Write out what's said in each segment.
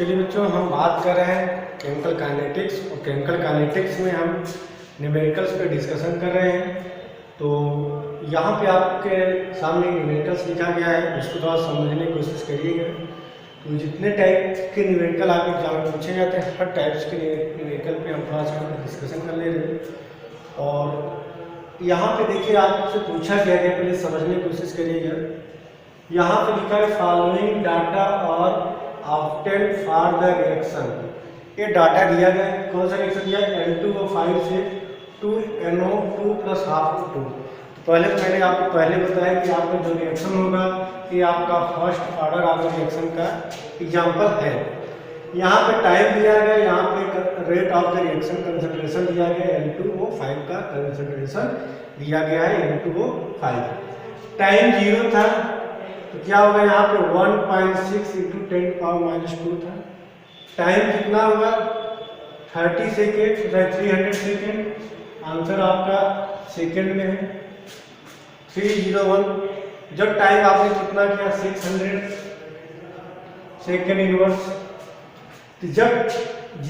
चलिए बच्चों, हम बात कर रहे हैं केमिकल काइनेटिक्स और केमिकल काइनेटिक्स में हम न्यूमेरिकल्स पे डिस्कशन कर रहे हैं। तो यहाँ पे आपके सामने न्यूमेरिकल्स लिखा गया है, उसको थोड़ा समझने की कोशिश करिएगा। तो जितने टाइप के न्यूमेरिकल आप एग्जाम में पूछे जाते हैं, हर टाइप्स के न्यूमेरिकल पे हम थोड़ा सा डिस्कशन कर ले रहे हैं। और यहाँ पे देखिए आपसे पूछा गया है, पहले समझने की कोशिश करिएगा। यहाँ पे लिखा है फॉलोइंग डाटा और ऑब्टेन फॉर द रिएक्शन। ये डाटा दिया गया है, कौन सा रिएक्शन दिया है? N2O5 से 2NO2 + ½ O2। तो पहले तो मैंने आपको पहले बताया कि आपका जो रिएक्शन होगा ये आपका फर्स्ट ऑर्डर आपका रिएक्शन का एग्जाम्पल है। यहाँ पे टाइम दिया गया, यहाँ पे rate of the reaction concentration दिया गया है, N2O5 का कंसंट्रेशन दिया गया है N2O5। टाइम 0 था तो क्या होगा? यहाँ पे 1.6 × 10⁻⁻² था। टाइम कितना होगा? 30 सेकेंड, 300 सेकेंड। आंसर आपका सेकेंड में है 301। जब टाइम आपने कितना किया? 600 सेकेंड इनवर्स। तो जब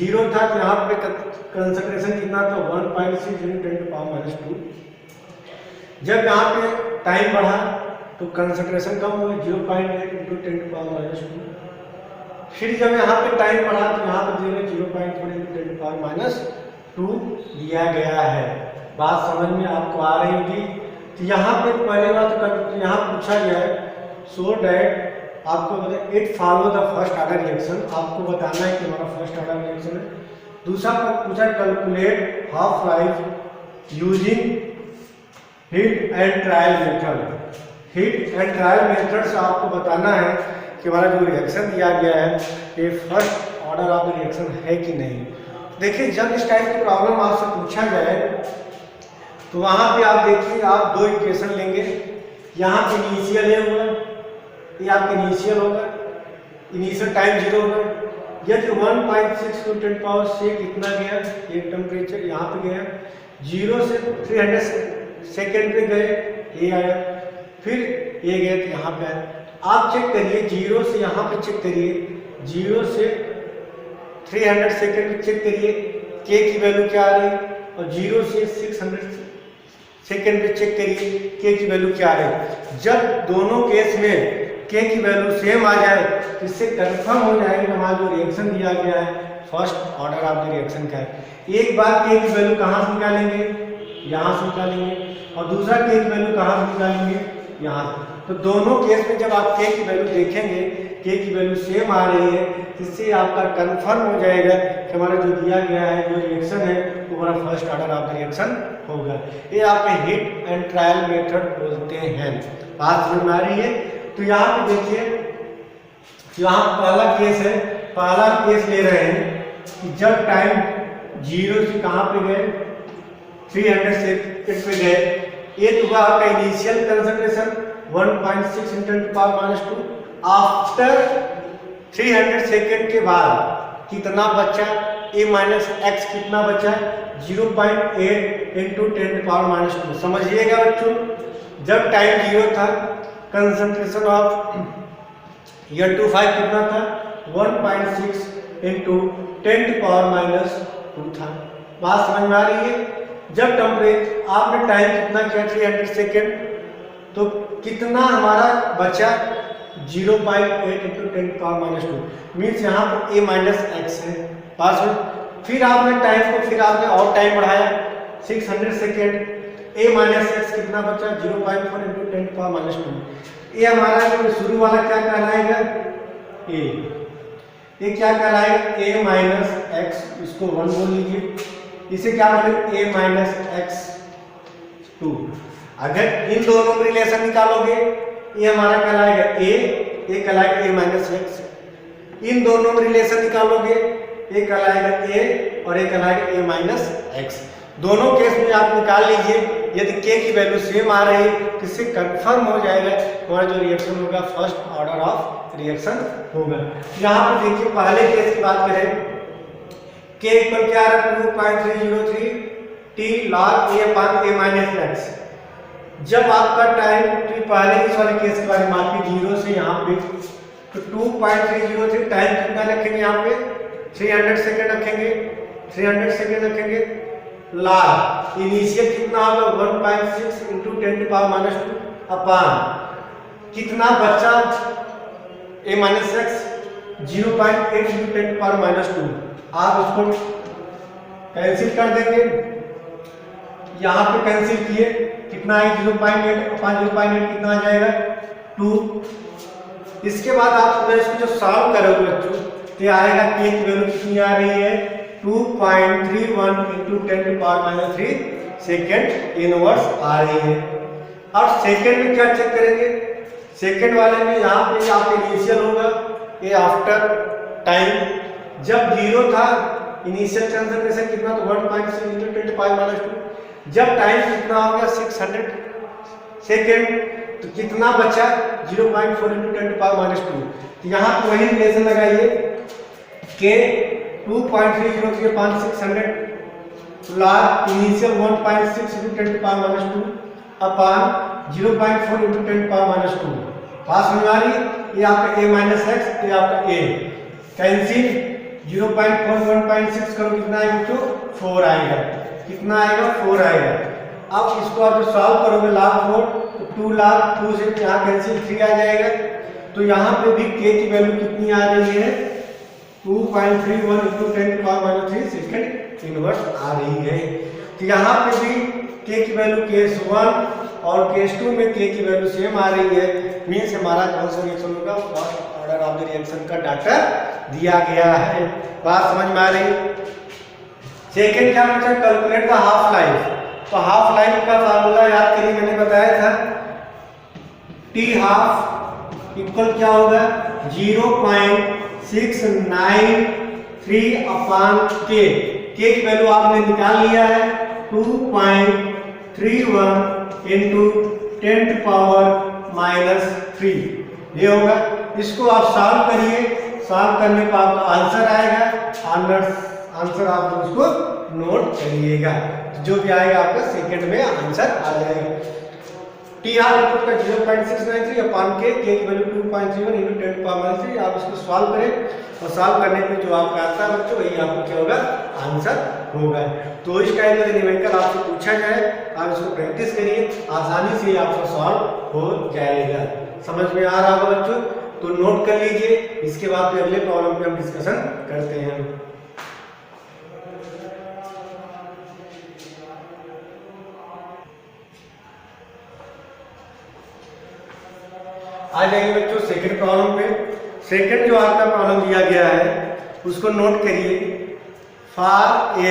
0 था तो यहाँ पे कंसंट्रेशन कितना था? 1.6 × 10⁻²। जब यहाँ पे टाइम बढ़ा तो कंसंट्रेशन कम हो गई, 0.8 × 10⁻²। फिर जब यहाँ पे टाइम बढ़ा तो यहाँ पे 0.4 × 10⁻² दिया गया है। बात समझ में आपको आ रही होगी। तो यहाँ पे पहले बात तो यहाँ पूछा गया है सो डैट आपको बताए it follow the first order reaction. आपको बताना है कि हमारा फर्स्ट ऑर्डर रिएक्शन है। दूसरा पूछा calculate half life using heat and trial method. Heat and trial method से आपको बताना है कि हमारा जो रिएक्शन दिया गया है ये first order of the reaction है कि नहीं। देखिए, जब इस टाइप की प्रॉब्लम आपसे पूछा जाए तो वहाँ पे आप देखिए, आप दो इक्वेशन लेंगे। यहाँ पे इनिशियल है होगा, ये आपका इनिशियल होगा, इनिशियल टाइम 0 होगा। यदि 1.6 × 10⁻6 कितना गया? एक टेम्परेचर यहाँ पे गया, 0 से 300 सेकेंड पे गए, ये आया। फिर ये गए तो यहाँ पे आया। आप चेक करिए, 0 से यहाँ पे चेक करिए, 0 से 300 सेकेंड पे चेक करिए के की वैल्यू क्या आ रही है, और 0 से 600 सेकेंड पे चेक करिए के की वैल्यू क्या आ रही है। जब दोनों केस में के की वैल्यू सेम आ जाए तो इससे कंफर्म हो जाएगा हमारा जो रिएक्शन दिया गया है first order of the reaction का है। एक बार के की वैल्यू कहाँ से निकालेंगे? यहाँ से निकालेंगे। और दूसरा के की वैल्यू कहाँ से निकालेंगे? यहाँ। तो दोनों केस में जब आप के की वैल्यू देखेंगे, के की वैल्यू सेम आ रही है, इससे आपका कंफर्म हो जाएगा कि हमारा जो दिया गया है जो रिएक्शन है वो हमारा first order of the reaction होगा। ये आपके हीट एंड ट्रायल मेथड बोलते हैं। बात समझ में आ रही है? तो यहाँ पे देखिए, यहाँ पहला केस है, पहला केस ले रहे हैं कि जब टाइम 0 से कहाँ पे गए? 300 सेकेंड पे गए। ये तो हुआ आपका इनिशियल कंसंट्रेशन 1.6 × 10⁻²। आफ्टर 300 सेकेंड के बाद कितना बचा? a-x कितना बचा? 0.8 × 10⁻²। समझिएगा बच्चों, जब टाइम 0 था कंसंट्रेशन ऑफ N2O5 कितना था? 1.6 × 10⁻² था। बात समझ में आ रही है? जब टेम्परेचर आपने टाइम कितना किया? 300 सेकेंड, तो कितना हमारा बचा? 0.8 × 10⁻²। मीन्स यहाँ पर a-x है। पास हो। फिर आपने टाइम को फिर आपने और टाइम बढ़ाया 600 सेकेंड, a-x कितना बचा? 0.4 × 10⁻²। ये हमारा जो शुरू वाला क्या कहलाएगा? a। ये क्या कहलाएगा? a-x, इसको 1 बोल लीजिए। इसे क्या बोलेंगे? a-x2। अगर इन दोनों में रिलेशन निकालोगे, ये हमारा कहलाएगा a, ये कहलाएगा a-x। इन दोनों में रिलेशन निकालोगे, ये कहलाएगा a और ये कहलाएगा a-x। दोनों केस में आप निकाल लीजिए। यदि के की वैल्यू सेम आ रही है तो इससे कंफर्म हो जाएगा हमारा जो रिएक्शन होगा फर्स्ट ऑर्डर ऑफ रिएक्शन होगा। यहाँ पर देखिए, पहले केस की बात करें, के इक्वल क्या आ रहा है? 2.303 t log a/a-x। जब आपका टाइम, तो पहले इस वाले केस के बारे में आपकी 0 से यहाँ पे तो 2.303 टाइम कितना रखेंगे यहाँ पे 300 सेकेंड रखेंगे, 300 सेकेंड रखेंगे। लाग इनिशियल कितना होगा 1.6 इंटू 10⁻² अपान कितना बचा a माइनस एक्स 0.8 इंटू 10⁻²। आप उसको कैंसिल कर देंगे, यहाँ पे कैंसिल किए कितना है 0.8 अपान 0.8 कितना आ जाएगा 2। इसके बाद आप इसको जो सॉल्व करोगे बच्चों तो आएगा k की वैल्यू कितनी आ रही है 2.31 इंटू 10⁻³ सेकेंड इनवर्स आ रही है। अब सेकेंड में क्या चेक करेंगे, सेकेंड वाले में यहाँ पे आप इनिशियल होगा ये आफ्टर टाइम जब 0 था इनिशियल कंसंट्रेशन कितना तो 1.6 इंटू 10⁻²। जब टाइम कितना हो गया 600 सेकेंड तो कितना बचा 0.4 इंटू 10⁻²। तो यहाँ पे वही रिलेशन लगाइए के 2.303 अपान 600 लाग इनिशियल 1.6 इंटू 10⁻² अपान 0.4 इंटू 10⁻²। पास होने वाली ये आपका a माइनस एक्स, ये आपका a कैंसिल 0.4 1.6 करो कितना आएगा बच्चों 4 आएगा, कितना आएगा 4 आएगा। अब इसको आप जो सॉल्व करोगे लाग 4 तो 2 लाग 2 से यहाँ कैंसिल 3 आ जाएगा। तो यहाँ पे भी k की वैल्यू कितनी आ रही है 2.31 इंटू 10⁻³ सेकेंड इनवर्स आ रही है। तो यहाँ पे भी k की वैल्यू केस 1 और केस 2 में k की वैल्यू सेम आ रही है। मीन्स हमारा कौन सा रिएक्शन होगा first order of the reaction का डाटा दिया गया है। बात समझ में आ रही। सेकेंड क्या बचा कैलकुलेट द हाफ लाइफ। तो हाफ लाइफ का फार्मूला याद करिए, मैंने बताया था टी हाफ इक्वल क्या होगा 0.693 अपान के की वैल्यू आपने निकाल लिया है 2.31 इंटू 10⁻³ ये होगा। इसको आप सॉल्व करिए, सॉल्व करने पर आपका आंसर आएगा। आंसर आप उसको नोट करिएगा, जो भी आएगा आपका सेकंड में आंसर आ जाएगा। टी हाफ इक्वल का 0.693 अपान के की वैल्यू 2.31 इंटू 10⁻³ आप इसको सॉल्व करें और सॉल्व करने पे जो आपका आता है बच्चों वही आपको क्या होगा आंसर होगा। तो इस टाइप का न्यूमेरिकल आपसे पूछा जाए आप इसको प्रैक्टिस करिए, आसानी से आपका सॉल्व हो जाएगा। समझ में आ रहा होगा बच्चों, तो नोट कर लीजिए। इसके बाद फिर अगले प्रॉब्लम पे हम डिस्कशन करते हैं। आ जाएंगे बच्चों सेकंड प्रॉब्लम पे। सेकंड जो आपका प्रॉब्लम दिया गया है उसको नोट करिए। For a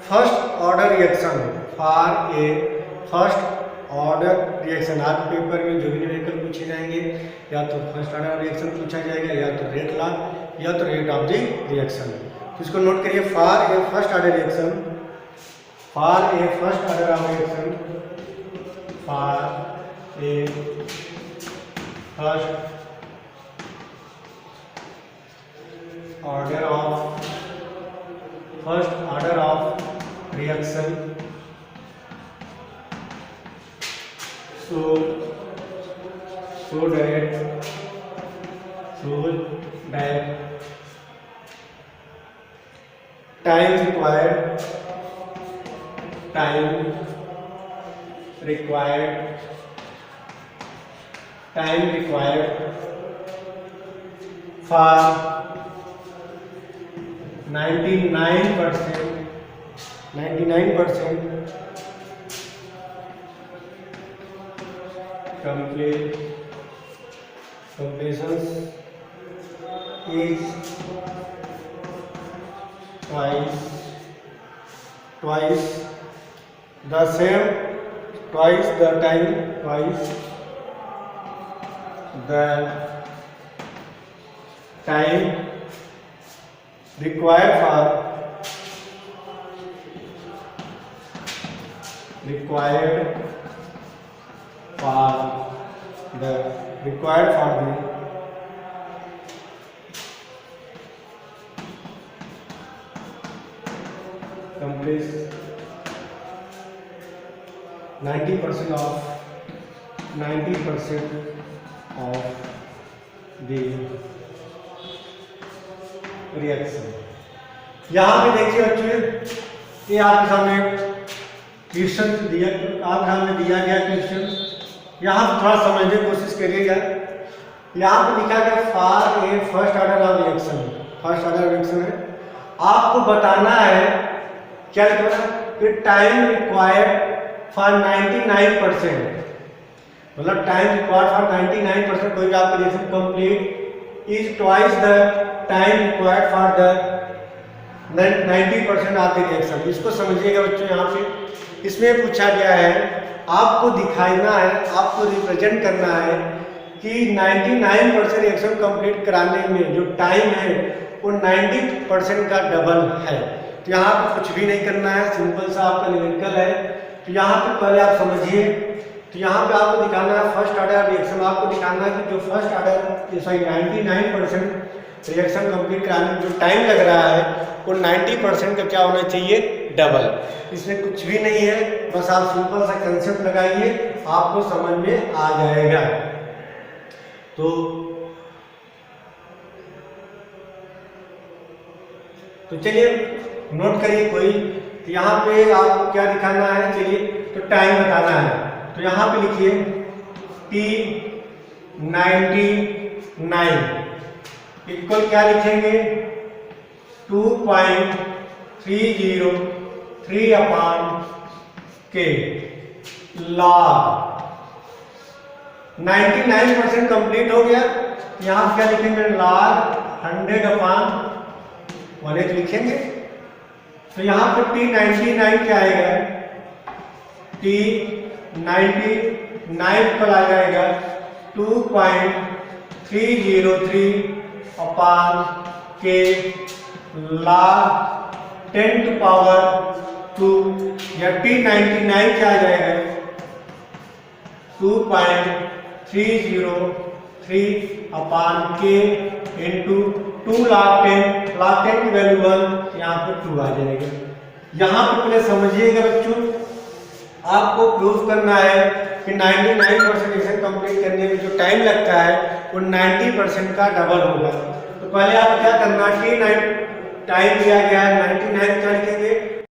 first order reaction, for a first order reaction आज पेपर में जो भी न्यूमेरिकल पूछे जाएंगे या तो फर्स्ट ऑर्डर रिएक्शन पूछा जाएगा या तो रेट लॉ या तो रेट ऑफ द रिएक्शन। तो इसको नोट करिए for a first order reaction, for a first order of reaction, for a first order of reaction so that time required for 99% completion is twice the same, twice the time, twice the time required for the complete 90% of the reaction. यहाँ पे देखिए बच्चों, ये आपके सामने question दिया, आपके सामने दिया गया क्वेश्चन। यहाँ पे थोड़ा समझने की कोशिश करिएगा। यहाँ पे लिखा गया for a first order of reaction, first order reaction है। आपको बताना है क्या लिखा है कि टाइम रिक्वायर्ड फॉर 99%, मतलब टाइम रिक्वायर्ड फॉर 99% कोई भी आपका reaction complete is twice the time required for the 90% of the reaction. इसको समझिएगा बच्चों। यहाँ पे इसमें पूछा गया है, आपको दिखाना है, आपको रिप्रेजेंट करना है कि 99% रिएक्शन कंप्लीट कराने में जो टाइम है वो 90% का डबल है। तो यहाँ पे कुछ भी नहीं करना है, सिंपल सा आपका न्यूमेरिकल है। तो यहाँ पे पहले आप समझिए। तो यहाँ पे आपको दिखाना है फर्स्ट ऑर्डर रिएक्शन, आपको दिखाना है कि जो first order sorry 99% reaction complete कराने में जो टाइम लग रहा है वो 90% का क्या होना चाहिए, डबल। इसमें कुछ भी नहीं है, बस आप सिंपल सा कंसेप्ट लगाइए, आपको समझ में आ जाएगा। तो चलिए नोट करिए कोई। तो यहाँ पे आपको क्या दिखाना है, चलिए तो टाइम बताना है। तो यहाँ पे लिखिए T99 इक्वल क्या लिखेंगे 2.303 अपॉन के लॉग 99% कंप्लीट हो गया। यहाँ क्या लिखेंगे लॉग 100 अपॉन 1 लिखेंगे। तो यहाँ पे T99 क्या आएगा, T99 पर आ जाएगा 2.303 अपॉन के लॉग 10⁻²। या T99 क्या आ जाएगा 2.303 अपॉन के इंटू 2 log 10 की वैल्यू 1, यहाँ पे 2 आ जाएगा। यहाँ पे पहले समझिएगा बच्चों, आपको प्रूफ करना है कि 99% रिएक्शन कंप्लीट करने में जो टाइम लगता है वो 90% का डबल होगा। तो पहले आप क्या करना, T9 टाइम दिया गया है 99 क्या लिखेंगे